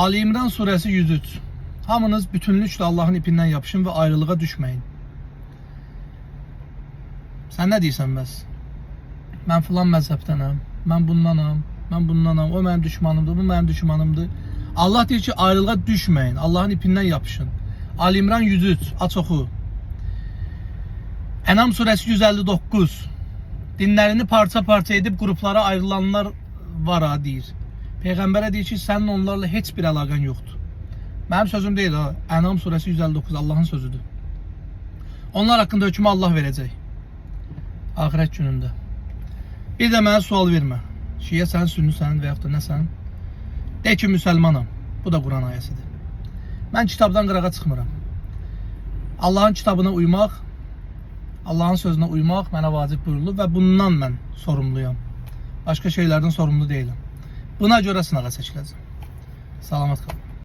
Ali İmran suresi 103. Hamınız bütünlükle Allah'ın ipinden yapışın ve ayrılığa düşmeyin. Sen ne deyirsən bəs? Mən filan məzhəbdənəm, mən bundanam, o mənim düşmanımdır, bu mənim düşmanımdır. Allah deyir ki, ayrılığa düşmeyin, Allah'ın ipinden yapışın. Ali İmran 103, aç oxu. Enam suresi 159. Dinlerini parça parça edip gruplara ayrılanlar var ha deyir. Peyğəmbərə deyir ki, sənin onlarla heç bir əlaqən yoxdur. Mənim sözüm deyil ha. Enam suresi 159 Allah'ın sözüdür. Onlar hakkında hükmü Allah verəcək. Ahirət günündə. Bir də mənə sual vermə. Şiyə sən, sünni sən və yaxud da nə sən? De ki, müsəlmanam. Bu da Quran ayəsidir. Mən kitabdan qırağa çıxmıram. Allah'ın kitabına uymaq, Allah'ın sözünə uymaq mənə vacib buyurulub və bundan mən sorumluyam. Başqa şeylərdən sorumlu deyiləm. Buna görə sınağa çəkiləcəm. Salamat qalın.